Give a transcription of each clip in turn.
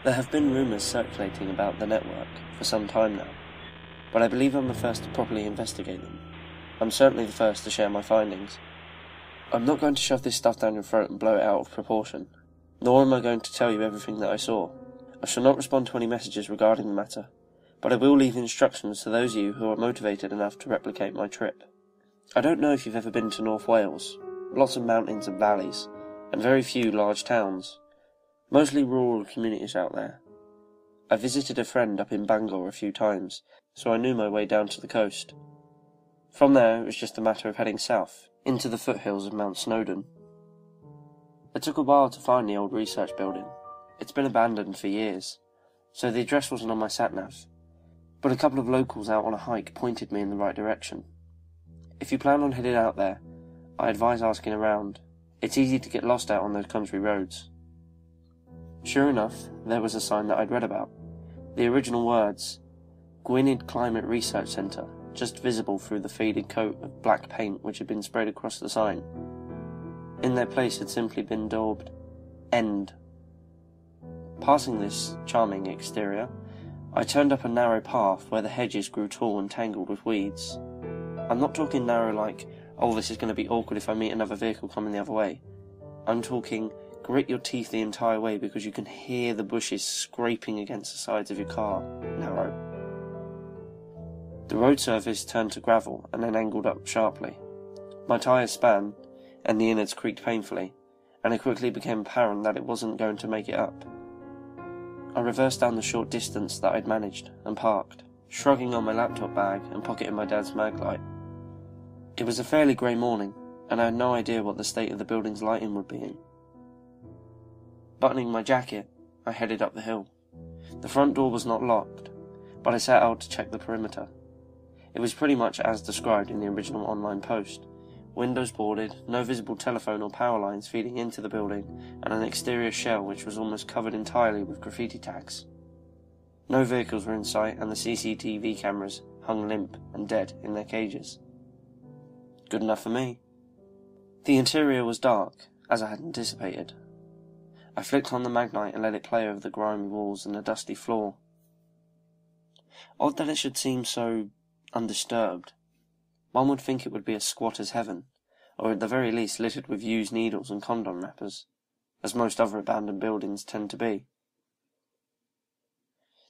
There have been rumours circulating about the network for some time now, but I believe I'm the first to properly investigate them. I'm certainly the first to share my findings. I'm not going to shove this stuff down your throat and blow it out of proportion, nor am I going to tell you everything that I saw. I shall not respond to any messages regarding the matter, but I will leave instructions to those of you who are motivated enough to replicate my trip. I don't know if you've ever been to North Wales. Lots of mountains and valleys, and very few large towns. Mostly rural communities out there. I visited a friend up in Bangor a few times, so I knew my way down to the coast. From there, it was just a matter of heading south, into the foothills of Mount Snowdon. It took a while to find the old research building. It's been abandoned for years, so the address wasn't on my sat-nav, but a couple of locals out on a hike pointed me in the right direction. If you plan on heading out there, I advise asking around. It's easy to get lost out on those country roads. Sure enough, there was a sign that I'd read about. The original words, Gwynedd Climate Research Centre, just visible through the faded coat of black paint which had been sprayed across the sign. In their place had simply been daubed, End. Passing this charming exterior, I turned up a narrow path where the hedges grew tall and tangled with weeds. I'm not talking narrow like, oh, this is going to be awkward if I meet another vehicle coming the other way. I'm talking grit your teeth the entire way because you can hear the bushes scraping against the sides of your car. Narrow. The road surface turned to gravel and then angled up sharply. My tyres span, and the innards creaked painfully, and it quickly became apparent that it wasn't going to make it up. I reversed down the short distance that I'd managed and parked, shrugging on my laptop bag and pocketing my dad's maglite. It was a fairly grey morning, and I had no idea what the state of the building's lighting would be in. Buttoning my jacket, I headed up the hill. The front door was not locked, but I set out to check the perimeter. It was pretty much as described in the original online post. Windows boarded, no visible telephone or power lines feeding into the building, and an exterior shell which was almost covered entirely with graffiti tags. No vehicles were in sight, and the CCTV cameras hung limp and dead in their cages. Good enough for me. The interior was dark, as I had anticipated. I flicked on the magnite and let it play over the grimy walls and the dusty floor. Odd that it should seem so undisturbed. One would think it would be a squatter's heaven, or at the very least littered with used needles and condom wrappers, as most other abandoned buildings tend to be.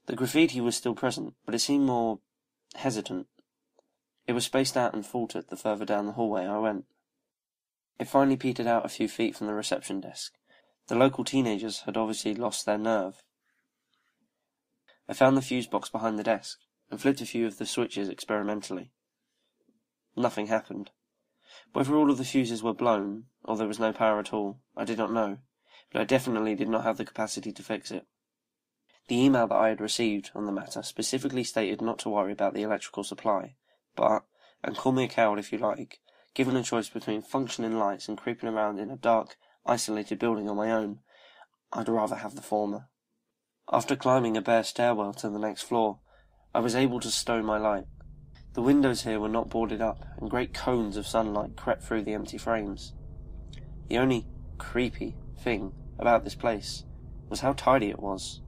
The graffiti was still present, but it seemed more hesitant. It was spaced out and faltered the further down the hallway I went. It finally petered out a few feet from the reception desk. The local teenagers had obviously lost their nerve. I found the fuse box behind the desk, and flipped a few of the switches experimentally. Nothing happened. Whether all of the fuses were blown, or there was no power at all, I did not know, but I definitely did not have the capacity to fix it. The email that I had received on the matter specifically stated not to worry about the electrical supply, but, and call me a coward if you like, given a choice between functioning lights and creeping around in a dark, isolated building on my own, I'd rather have the former. After climbing a bare stairwell to the next floor, I was able to stow my light. The windows here were not boarded up, and great cones of sunlight crept through the empty frames. The only creepy thing about this place was how tidy it was.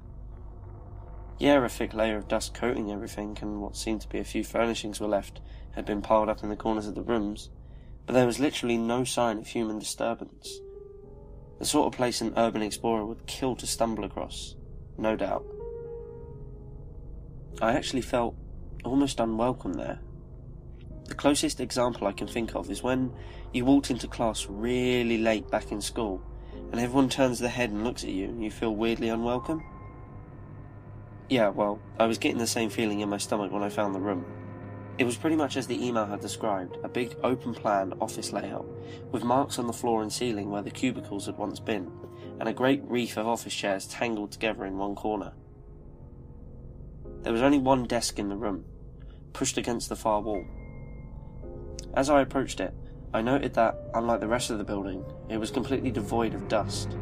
Yeah, a thick layer of dust coating everything, and what seemed to be a few furnishings were left had been piled up in the corners of the rooms, but there was literally no sign of human disturbance. The sort of place an urban explorer would kill to stumble across, no doubt. I actually felt almost unwelcome there. The closest example I can think of is when you walked into class really late back in school, and everyone turns their head and looks at you, and you feel weirdly unwelcome. Yeah, well, I was getting the same feeling in my stomach when I found the room. It was pretty much as the email had described, a big open-plan office layout, with marks on the floor and ceiling where the cubicles had once been, and a great wreath of office chairs tangled together in one corner. There was only one desk in the room, pushed against the far wall. As I approached it, I noted that, unlike the rest of the building, it was completely devoid of dust.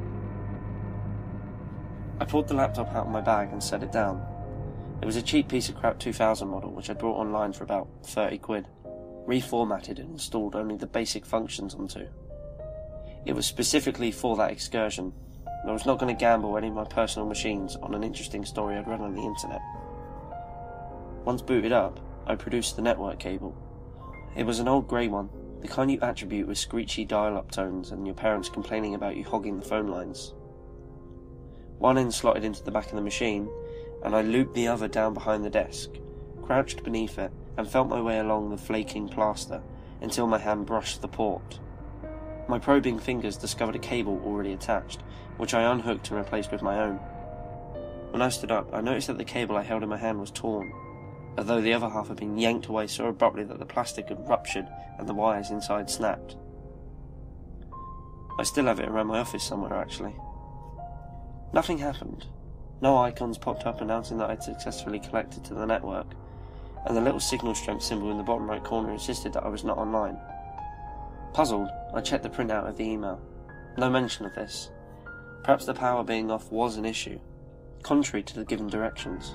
I pulled the laptop out of my bag and set it down. It was a cheap piece of crap 2000 model which I'd bought online for about 30 quid, reformatted and installed only the basic functions onto. It was specifically for that excursion, I was not going to gamble any of my personal machines on an interesting story I'd read on the internet. Once booted up, I produced the network cable. It was an old grey one, the kind you attribute with screechy dial-up tones and your parents complaining about you hogging the phone lines. One end slotted into the back of the machine, and I looped the other down behind the desk, crouched beneath it, and felt my way along the flaking plaster until my hand brushed the port. My probing fingers discovered a cable already attached, which I unhooked and replaced with my own. When I stood up, I noticed that the cable I held in my hand was torn, as though the other half had been yanked away so abruptly that the plastic had ruptured and the wires inside snapped. I still have it around my office somewhere, actually. Nothing happened. No icons popped up announcing that I'd successfully connected to the network, and the little signal strength symbol in the bottom right corner insisted that I was not online. Puzzled, I checked the printout of the email. No mention of this. Perhaps the power being off was an issue, contrary to the given directions.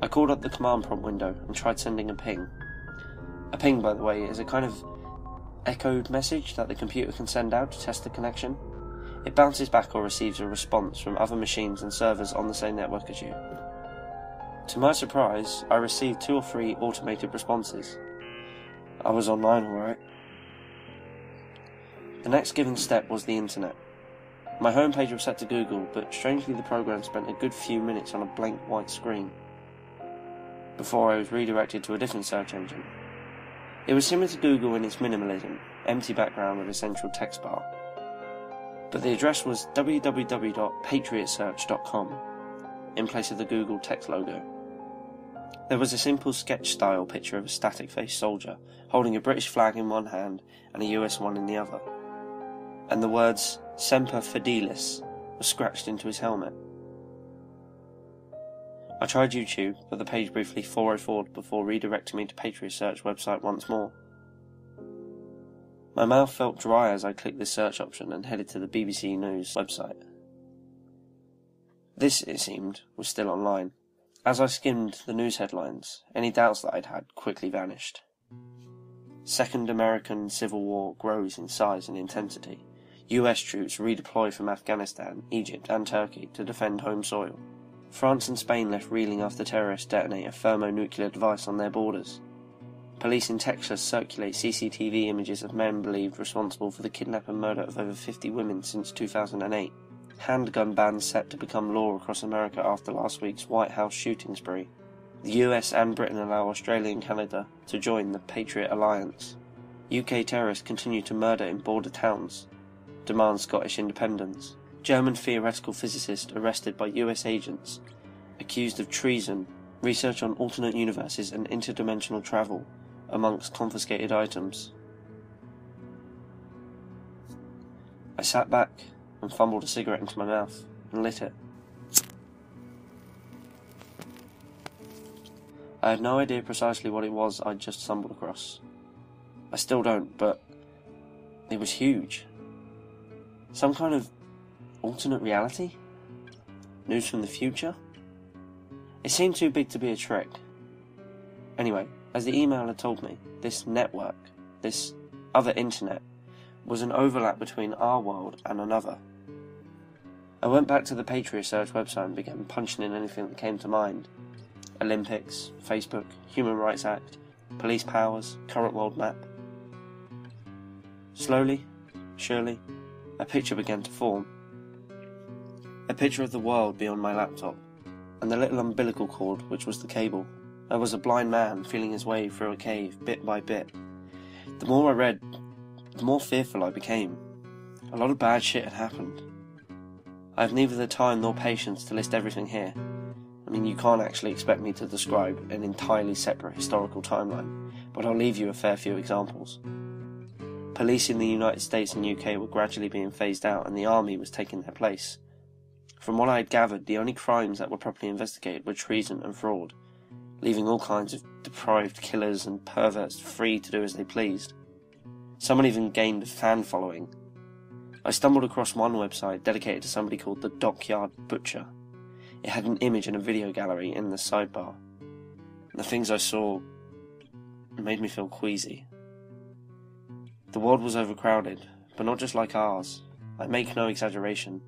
I called up the command prompt window and tried sending a ping. A ping, by the way, is a kind of echoed message that the computer can send out to test the connection. It bounces back or receives a response from other machines and servers on the same network as you. To my surprise, I received 2 or 3 automated responses. I was online alright. The next given step was the internet. My homepage was set to Google, but strangely the program spent a good few minutes on a blank white screen before I was redirected to a different search engine. It was similar to Google in its minimalism, empty background with a central text bar. But the address was www.patriotsearch.com in place of the Google text logo. There was a simple sketch-style picture of a static-faced soldier holding a British flag in one hand and a US one in the other, and the words Semper Fidelis were scratched into his helmet. I tried YouTube, but the page briefly 404'd before redirecting me to Patriot Search website once more. My mouth felt dry as I clicked the search option and headed to the BBC News website. This, it seemed, was still online. As I skimmed the news headlines, any doubts that I'd had quickly vanished. Second American Civil War grows in size and intensity. US troops redeploy from Afghanistan, Egypt and Turkey to defend home soil. France and Spain left reeling after terrorists detonate a thermonuclear device on their borders. Police in Texas circulate CCTV images of men believed responsible for the kidnap and murder of over 50 women since 2008. Handgun bans set to become law across America after last week's White House shooting spree. The US and Britain allow Australia and Canada to join the Patriot Alliance. UK terrorists continue to murder in border towns. Demand Scottish independence. German theoretical physicist arrested by US agents, accused of treason. Research on alternate universes and interdimensional travel, amongst confiscated items. I sat back and fumbled a cigarette into my mouth and lit it. I had no idea precisely what it was I'd just stumbled across. I still don't, but it was huge. Some kind of alternate reality? News from the future? It seemed too big to be a trick. Anyway, as the email had told me, this network, this other internet, was an overlap between our world and another. I went back to the Patriot Search website and began punching in anything that came to mind. Olympics, Facebook, Human Rights Act, police powers, current world map. Slowly, surely, a picture began to form. A picture of the world beyond my laptop, and the little umbilical cord which was the cable. I was a blind man feeling his way through a cave, bit by bit. The more I read, the more fearful I became. A lot of bad shit had happened. I have neither the time nor patience to list everything here. I mean, you can't actually expect me to describe an entirely separate historical timeline, but I'll leave you a fair few examples. Police in the United States and UK were gradually being phased out, and the army was taking their place. From what I had gathered, the only crimes that were properly investigated were treason and fraud, leaving all kinds of deprived killers and perverts free to do as they pleased. Someone even gained a fan following. I stumbled across one website dedicated to somebody called the Dockyard Butcher. It had an image and a video gallery in the sidebar. The things I saw made me feel queasy. The world was overcrowded, but not just like ours. I make no exaggeration.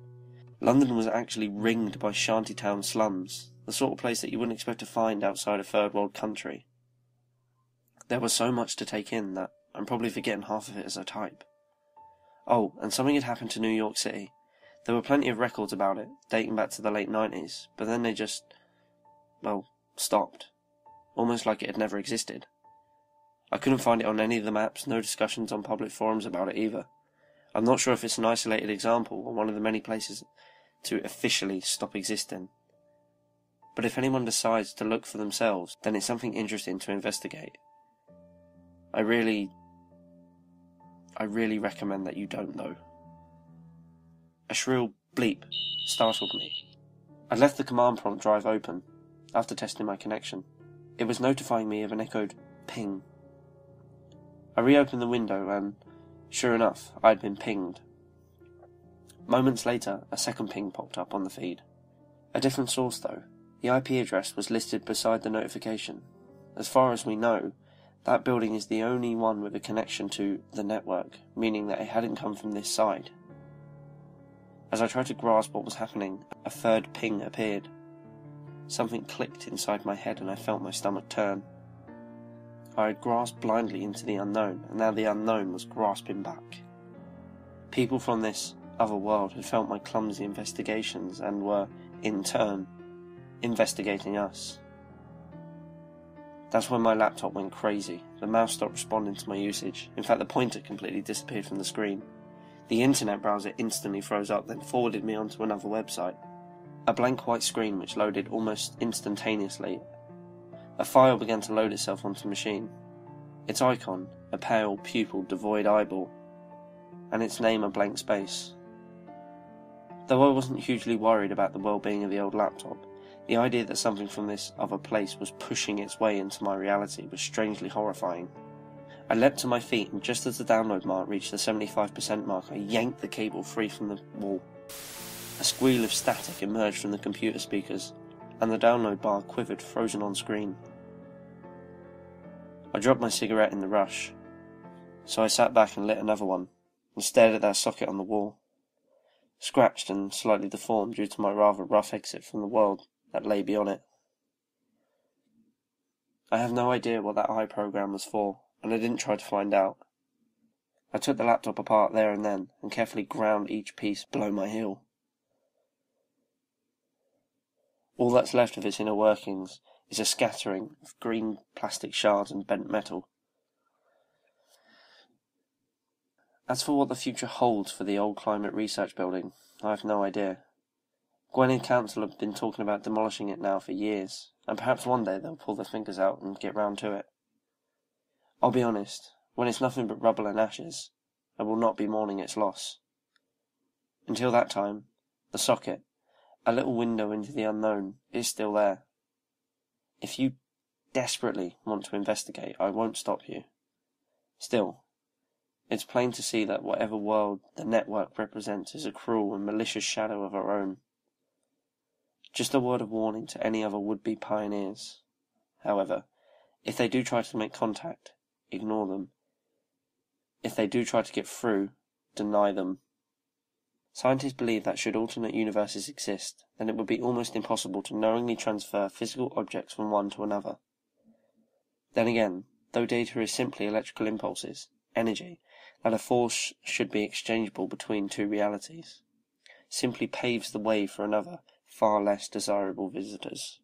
London was actually ringed by shantytown slums, the sort of place that you wouldn't expect to find outside a third world country. There was so much to take in that I'm probably forgetting half of it as I type. Oh, and something had happened to New York City. There were plenty of records about it, dating back to the late 90s, but then they just, stopped. Almost like it had never existed. I couldn't find it on any of the maps, no discussions on public forums about it either. I'm not sure if it's an isolated example or one of the many places to officially stop existing. But if anyone decides to look for themselves, then it's something interesting to investigate. I really recommend that you don't though. A shrill bleep startled me. I'd left the command prompt drive open, after testing my connection. It was notifying me of an echoed ping. I reopened the window and, sure enough, I had been pinged. Moments later, a second ping popped up on the feed. A different source though. The IP address was listed beside the notification. As far as we know, that building is the only one with a connection to the network, meaning that it hadn't come from this side. As I tried to grasp what was happening, a third ping appeared. Something clicked inside my head and I felt my stomach turn. I had grasped blindly into the unknown, and now the unknown was grasping back. People from this other world had felt my clumsy investigations and were, in turn, investigating us. That's when my laptop went crazy. The mouse stopped responding to my usage. In fact, the pointer completely disappeared from the screen. The internet browser instantly froze up, then forwarded me onto another website. A blank white screen which loaded almost instantaneously. A file began to load itself onto the machine. Its icon, a pale, pupil, devoid eyeball, and its name a blank space. Though I wasn't hugely worried about the well-being of the old laptop, the idea that something from this other place was pushing its way into my reality was strangely horrifying. I leapt to my feet, and just as the download mark reached the 75% mark, I yanked the cable free from the wall. A squeal of static emerged from the computer speakers, and the download bar quivered, frozen on screen. I dropped my cigarette in the rush, so I sat back and lit another one, and stared at that socket on the wall, scratched and slightly deformed due to my rather rough exit from the world that lay beyond it. I have no idea what that eye program was for, and I didn't try to find out. I took the laptop apart there and then, and carefully ground each piece below my heel. All that's left of its inner workings is a scattering of green plastic shards and bent metal. As for what the future holds for the old climate research building, I have no idea. Gwen and Council have been talking about demolishing it now for years, and perhaps one day they'll pull their fingers out and get round to it. I'll be honest, when it's nothing but rubble and ashes, I will not be mourning its loss. Until that time, the socket, a little window into the unknown, is still there. If you desperately want to investigate, I won't stop you. Still, it's plain to see that whatever world the network represents is a cruel and malicious shadow of our own. Just a word of warning to any other would-be pioneers. However, if they do try to make contact, ignore them. If they do try to get through, deny them. Scientists believe that should alternate universes exist, then it would be almost impossible to knowingly transfer physical objects from one to another. Then again, though data is simply electrical impulses, energy, that a force should be exchangeable between two realities, simply paves the way for another, far less desirable visitors.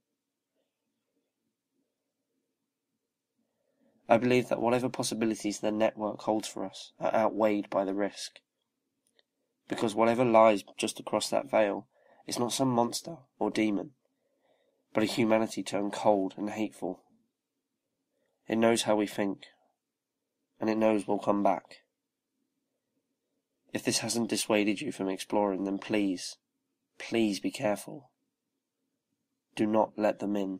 I believe that whatever possibilities the network holds for us are outweighed by the risk. Because whatever lies just across that veil is not some monster or demon, but a humanity turned cold and hateful. It knows how we think, and it knows we'll come back. If this hasn't dissuaded you from exploring, then please be careful. Do not let them in.